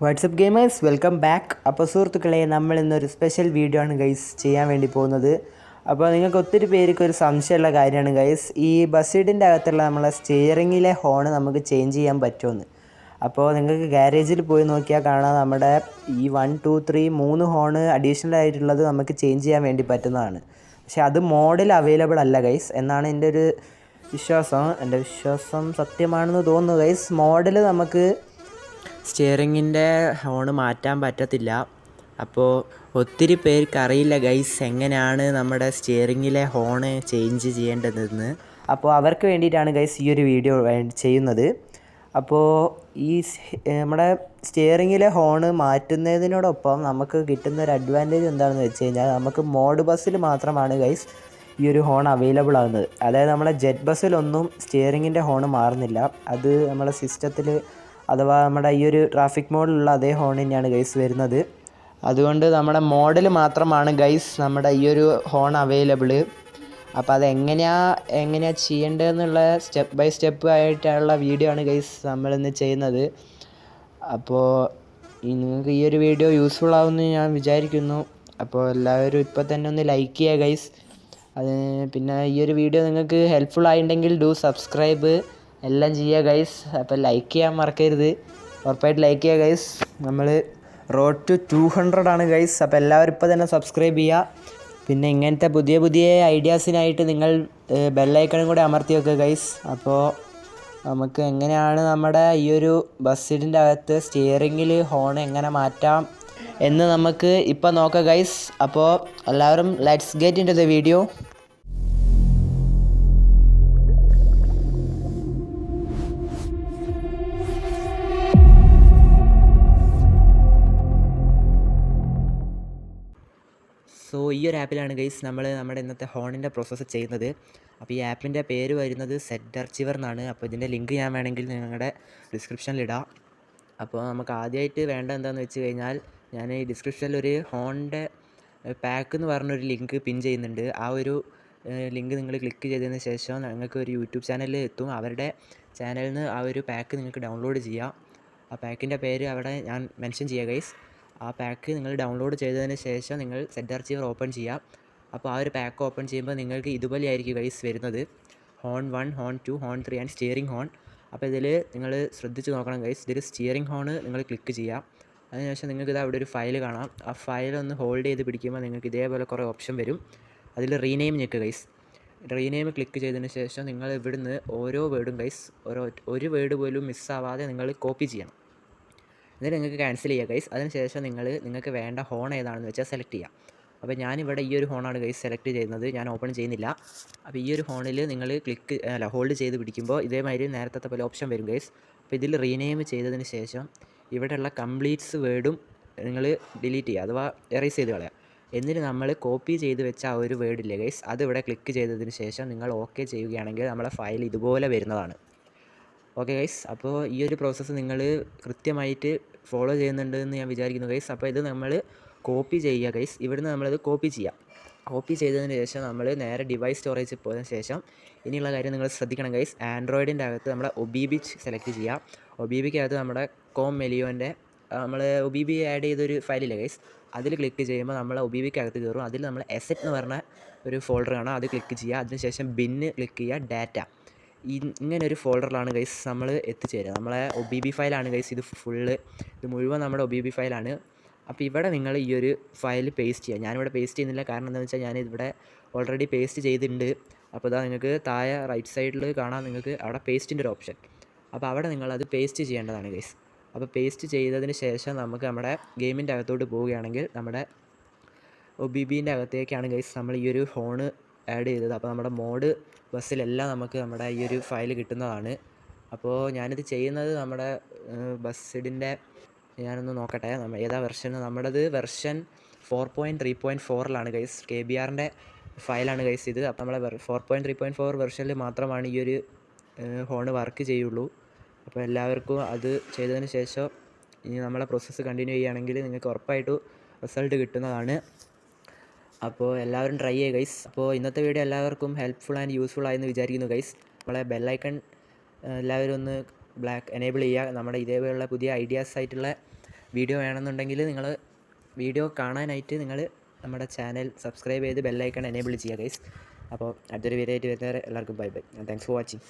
WhatsApp gamers welcome back. അപ്പോൾ സുഹൃത്തുക്കളെ, നമ്മൾ ഇന്നൊരു സ്പെഷ്യൽ വീഡിയോ ആണ് ഗൈസ് ചെയ്യാൻ വേണ്ടി പോകുന്നത്. അപ്പോൾ നിങ്ങൾക്ക് ഒത്തിരി പേർക്ക് ഒരു സംശയമുള്ള കാര്യമാണ് ഗൈസ്, ഈ ബസ്സീഡിൻ്റെ അകത്തുള്ള നമ്മളെ സ്റ്റിയറിങ്ങിലെ ഹോൺ നമുക്ക് ചേഞ്ച് ചെയ്യാൻ പറ്റുമെന്ന്. അപ്പോൾ നിങ്ങൾക്ക് ഗാരേജിൽ പോയി നോക്കിയാൽ കാണാം, നമ്മുടെ ഈ 1 2 3 3 ഹോൺ അഡീഷണൽ ആയിട്ടുള്ളത് നമുക്ക് ചേഞ്ച് ചെയ്യാൻ വേണ്ടി പറ്റുന്നതാണ്. പക്ഷേ അത് മോഡിൽ അവൈലബിൾ അല്ല ഗൈസ് എന്നാണ് എൻ്റെ ഒരു വിശ്വാസം. എൻ്റെ വിശ്വാസം സത്യമാണെന്ന് തോന്നുന്നു ഗൈസ്. മോഡിൽ നമുക്ക് സ്റ്റിയറിങ്ങിൻ്റെ ഹോൺ മാറ്റാൻ പറ്റത്തില്ല. അപ്പോൾ ഒത്തിരി പേർക്ക് അറിയില്ല ഗൈസ് എങ്ങനെയാണ് നമ്മുടെ സ്റ്റിയറിങ്ങിലെ ഹോണ് ചേഞ്ച് ചെയ്യേണ്ടതെന്ന്. അപ്പോൾ അവർക്ക് വേണ്ടിയിട്ടാണ് ഗൈസ് ഈ ഒരു വീഡിയോ ചെയ്യുന്നത്. അപ്പോൾ ഈ നമ്മുടെ സ്റ്റിയറിങ്ങിലെ ഹോണ് മാറ്റുന്നതിനോടൊപ്പം നമുക്ക് കിട്ടുന്ന ഒരു അഡ്വാൻറ്റേജ് എന്താണെന്ന് വെച്ച് കഴിഞ്ഞാൽ, നമുക്ക് മോഡ് ബസ്സിൽ മാത്രമാണ് ഗൈസ് ഈ ഒരു ഹോൺ അവൈലബിൾ ആകുന്നത്. അതായത് നമ്മളെ ജെറ്റ് ബസ്സിലൊന്നും സ്റ്റിയറിങ്ങിൻ്റെ ഹോൺ മാറുന്നില്ല. അത് നമ്മളെ സിസ്റ്റത്തിൽ അഥവാ നമ്മുടെ ഈ ഒരു ട്രാഫിക് മോഡിലുള്ള അതേ ഹോൺ തന്നെയാണ് ഗൈസ് വരുന്നത്. അതുകൊണ്ട് നമ്മുടെ മോഡിൽ മാത്രമാണ് ഗൈസ് നമ്മുടെ ഈ ഒരു ഹോൺ അവൈലബിൾ. അപ്പോൾ അതെങ്ങനെയാണ് ചെയ്യേണ്ടതെന്നുള്ള സ്റ്റെപ്പ് ബൈ സ്റ്റെപ്പ് ആയിട്ടുള്ള വീഡിയോ ആണ് ഗൈസ് നമ്മളിന്ന് ചെയ്യുന്നത്. അപ്പോൾ നിങ്ങൾക്ക് ഈ ഒരു വീഡിയോ യൂസ്ഫുൾ ആവുമെന്ന് ഞാൻ വിചാരിക്കുന്നു. അപ്പോൾ എല്ലാവരും ഇപ്പോൾ തന്നെ ഒന്ന് ലൈക്ക് ചെയ്യുക ഗൈസ്. പിന്നെ ഈ ഒരു വീഡിയോ നിങ്ങൾക്ക് ഹെൽപ്ഫുൾ ആയിട്ടുണ്ടെങ്കിൽ ഡു സബ്സ്ക്രൈബ് എല്ലാം ചെയ്യുക ഗൈസ്. അപ്പോൾ ലൈക്ക് ചെയ്യാൻ മറക്കരുത്, ഉറപ്പായിട്ട് ലൈക്ക് ചെയ്യുക ഗൈസ്. നമ്മൾ റോഡ് ടു 200 ആണ് ഗൈസ്. അപ്പോൾ എല്ലാവരും ഇപ്പോൾ തന്നെ സബ്സ്ക്രൈബ് ചെയ്യുക. പിന്നെ ഇങ്ങനത്തെ പുതിയ പുതിയ ഐഡിയാസിനായിട്ട് നിങ്ങൾ ബെല്ലൈക്കണും കൂടെ അമർത്തി വെക്കുക ഗൈസ്. അപ്പോൾ നമുക്ക് എങ്ങനെയാണ് നമ്മുടെ ഈ ഒരു ബസ്സിൻ്റെ അകത്ത് സ്റ്റിയറിങ്ങിൽ ഹോൺ എങ്ങനെ മാറ്റാം എന്ന് നമുക്ക് ഇപ്പോൾ നോക്കാം ഗൈസ്. അപ്പോൾ എല്ലാവരും let's get into the video. So ഈ ഒരു ആപ്പിലാണ് ഗൈസ് നമ്മൾ നമ്മുടെ ഇന്നത്തെ ഹോണിൻ്റെ പ്രോസസ്സ് ചെയ്യുന്നത്. അപ്പോൾ ഈ ആപ്പിൻ്റെ പേര് വരുന്നത് സെറ്റ് അർച്ചിവർ എന്നാണ്. അപ്പോൾ ഇതിൻ്റെ ലിങ്ക് ഞാൻ വേണമെങ്കിൽ നിങ്ങളുടെ ഡിസ്ക്രിപ്ഷനിലിടാം. അപ്പോൾ നമുക്ക് ആദ്യമായിട്ട് വേണ്ട എന്താണെന്ന് വെച്ച് കഴിഞ്ഞാൽ, ഞാൻ ഈ ഡിസ്ക്രിപ്ഷനിൽ ഒരു ഹോണിൻ്റെ പാക്ക് എന്ന് പറഞ്ഞൊരു ലിങ്ക് പിൻ ചെയ്യുന്നുണ്ട്. ആ ഒരു ലിങ്ക് നിങ്ങൾ ക്ലിക്ക് ചെയ്തതിന് ശേഷം നിങ്ങൾക്ക് ഒരു യൂട്യൂബ് ചാനലിൽ എത്തും. അവരുടെ ചാനലിൽ നിന്ന് ആ ഒരു പാക്ക് നിങ്ങൾക്ക് ഡൗൺലോഡ് ചെയ്യാം. ആ പാക്കിൻ്റെ പേര് അവിടെ ഞാൻ മെൻഷൻ ചെയ്യാം ഗൈസ്. ആ പാക്ക് നിങ്ങൾ ഡൗൺലോഡ് ചെയ്തതിന് ശേഷം നിങ്ങൾ സെറ്റ് അർച്ചീവർ ഓപ്പൺ ചെയ്യാം. അപ്പോൾ ആ ഒരു പാക്ക് ഓപ്പൺ ചെയ്യുമ്പോൾ നിങ്ങൾക്ക് ഇതുപോലെ ആയിരിക്കും ഗൈസ് വരുന്നത്. Horn 1, horn 2, horn 3 and steering horn. അപ്പോൾ ഇതിൽ നിങ്ങൾ ശ്രദ്ധിച്ച് നോക്കണം ഗൈസ്. ഇതിൽ സ്റ്റിയറിംഗ് ഹോൺ നിങ്ങൾ ക്ലിക്ക് ചെയ്യാം. അതിനുശേഷം നിങ്ങൾക്ക് ഇത് അവിടെ ഒരു ഫയൽ കാണാം. ആ ഫയൽ ഒന്ന് ഹോൾഡ് ചെയ്ത് പിടിക്കുമ്പോൾ നിങ്ങൾക്ക് ഇതേപോലെ കുറേ ഓപ്ഷൻ വരും. അതിൽ റീനെയിം ഞെക്കുക ഗൈസ്. റീനെയിം ക്ലിക്ക് ചെയ്തതിന് ശേഷം നിങ്ങൾ ഇവിടുന്ന് ഓരോ വേർഡും ഗൈസ് ഒരു വേർഡ് പോലും മിസ്സാവാതെ നിങ്ങൾ കോപ്പി ചെയ്യണം. എന്നിട്ട് നിങ്ങൾക്ക് ക്യാൻസൽ ചെയ്യുക ഗൈസ്. അതിനുശേഷം നിങ്ങൾക്ക് വേണ്ട ഹോൺ ഏതാണെന്ന് വെച്ചാൽ സെലക്ട് ചെയ്യാം. അപ്പോൾ ഞാനിവിടെ ഈ ഒരു ഹോണാണ് ഗൈസ് സെലക്ട് ചെയ്യുന്നത്. ഞാൻ ഓപ്പൺ ചെയ്യുന്നില്ല. അപ്പോൾ ഈ ഒരു ഹോണിൽ നിങ്ങൾ ഹോൾഡ് ചെയ്ത് പിടിക്കുമ്പോൾ ഇതേമാതിരി നേരത്തെ പോലെ ഓപ്ഷൻ വരും ഗൈസ്. അപ്പോൾ ഇതിൽ റീനെയിം ചെയ്തതിന് ശേഷം ഇവിടെയുള്ള കംപ്ലീറ്റ്സ് വേർഡും നിങ്ങൾ ഡിലീറ്റ് ചെയ്യുക, അഥവാ എറേസ് ചെയ്ത് കളയുക. എന്നിട്ട് നമ്മൾ കോപ്പി ചെയ്ത് വെച്ച ആ ഒരു വേർഡില്ലേ ഗൈസ്, അതിവിടെ ക്ലിക്ക് ചെയ്തതിന് ശേഷം നിങ്ങൾ ഓക്കെ ചെയ്യുകയാണെങ്കിൽ നമ്മളെ ഫയൽ ഇതുപോലെ വരുന്നതാണ്. Okay guys. അപ്പോൾ ഈ ഒരു പ്രോസസ്സ് നിങ്ങൾ കൃത്യമായിട്ട് ഫോളോ ചെയ്യുന്നുണ്ടെന്ന് ഞാൻ വിചാരിക്കുന്നു ഗൈസ്. അപ്പോൾ ഇത് നമ്മൾ കോപ്പി ചെയ്യുക ഗൈസ്. ഇവിടുന്ന് നമ്മളത് കോപ്പി ചെയ്യാം. കോപ്പി ചെയ്തതിന് ശേഷം നമ്മൾ നേരെ ഡിവൈസ് സ്റ്റോറേജിൽ പോയതിന് ശേഷം ഇനിയുള്ള കാര്യം നിങ്ങൾ ശ്രദ്ധിക്കണം ഗൈസ്. ആൻഡ്രോയിഡിൻ്റെ അകത്ത് നമ്മുടെ ഒബിബി സെലക്ട് ചെയ്യുക. ഒബിബിക്കകത്ത് നമ്മുടെ കോം മെലിയോൻ്റെ നമ്മൾ ഒബിബി ആഡ് ചെയ്തൊരു ഫയലില്ലേ ഗൈസ്, അതിൽ ക്ലിക്ക് ചെയ്യുമ്പോൾ നമ്മൾ ഒബിബിക്കകത്ത് കയറും. അതിൽ നമ്മൾ എസെറ്റ് എന്ന് പറഞ്ഞ ഒരു ഫോൾഡർ കാണാം, അത് ക്ലിക്ക് ചെയ്യുക. അതിനുശേഷം ബിന്ന് ക്ലിക്ക് ചെയ്യുക, ഡാറ്റ. ഇങ്ങനെ ഒരു ഫോൾഡറിലാണ് ഗൈസ് നമ്മൾ എത്തിച്ചേരുക. നമ്മളെ ഒബിബി ഫയലാണ് ഗൈസ് ഇത് മുഴുവൻ നമ്മുടെ ഒബിബി ഫയലാണ്. അപ്പോൾ ഇവിടെ നിങ്ങൾ ഈ ഒരു ഫയൽ പേസ്റ്റ് ചെയ്യുക. ഞാനിവിടെ പേസ്റ്റ് ചെയ്യുന്നില്ല, കാരണം എന്താണെന്ന് വെച്ചാൽ ഞാനിവിടെ ഓൾറെഡി പേസ്റ്റ് ചെയ്തിട്ടുണ്ട്. അപ്പോൾ ഇതാ നിങ്ങൾക്ക് താഴെ റൈറ്റ് സൈഡിൽ കാണാം, നിങ്ങൾക്ക് അവിടെ പേസ്റ്റിൻ്റെ ഒരു ഓപ്ഷൻ. അപ്പോൾ അവിടെ നിങ്ങളത് പേസ്റ്റ് ചെയ്യേണ്ടതാണ് ഗൈസ്. അപ്പോൾ പേസ്റ്റ് ചെയ്തതിന് ശേഷം നമുക്ക് നമ്മുടെ ഗെയിമിൻ്റെ അകത്തോട്ട് പോവുകയാണെങ്കിൽ നമ്മുടെ ഒബിബിൻ്റെ അകത്തേക്കാണ് ഗൈസ് നമ്മൾ ഈ ഒരു ഹോണ് ആഡ് ചെയ്തത്. അപ്പോൾ നമ്മുടെ മോഡ് ബസ്സിലെല്ലാം നമുക്ക് നമ്മുടെ ഈ ഒരു ഫയൽ കിട്ടുന്നതാണ്. അപ്പോൾ ഞാനിത് ചെയ്യുന്നത് നമ്മുടെ ബസ്സിഡിൻ്റെ ഞാനൊന്ന് നോക്കട്ടെ ഏതാ വെർഷൻ. നമ്മുടേത് വെർഷൻ 4.3.4 ഗൈസ്. KBRൻ്റെ ഫയലാണ് ഗൈസ് ഇത്. അപ്പോൾ നമ്മളെ 4.3.4 വെർഷനിൽ മാത്രമാണ് ഈ ഒരു ഹോണ് വർക്ക് ചെയ്യുള്ളൂ. അപ്പോൾ എല്ലാവർക്കും അത് ചെയ്തതിന് ശേഷം ഇനി നമ്മളെ പ്രോസസ്സ് കണ്ടിന്യൂ ചെയ്യുകയാണെങ്കിൽ നിങ്ങൾക്ക് ഉറപ്പായിട്ടും റിസൾട്ട് കിട്ടുന്നതാണ്. അപ്പോൾ എല്ലാവരും ട്രൈ ചെയ്യുക ഗൈസ്. അപ്പോൾ ഇന്നത്തെ വീഡിയോ എല്ലാവർക്കും ഹെൽപ്ഫുൾ ആൻഡ് യൂസ്ഫുൾ ആയെന്ന് വിചാരിക്കുന്നു ഗൈസ്. നമ്മളെ ബെല്ലൈക്കൺ എല്ലാവരും ഒന്ന് എനേബിൾ ചെയ്യുക. നമ്മുടെ ഇതേപോലെയുള്ള പുതിയ ഐഡിയാസ് ആയിട്ടുള്ള വീഡിയോ വേണമെന്നുണ്ടെങ്കിൽ നിങ്ങൾ വീഡിയോ കാണാനായിട്ട് നിങ്ങൾ നമ്മുടെ ചാനൽ സബ്സ്ക്രൈബ് ചെയ്ത് ബെല്ലൈക്കൺ എനേബിൾ ചെയ്യുക ഗൈസ്. അപ്പോൾ അടുത്തൊരു വീഡിയോ ആയിട്ട് വരുന്നവരെ എല്ലാവർക്കും bye bye. Thanks for watching.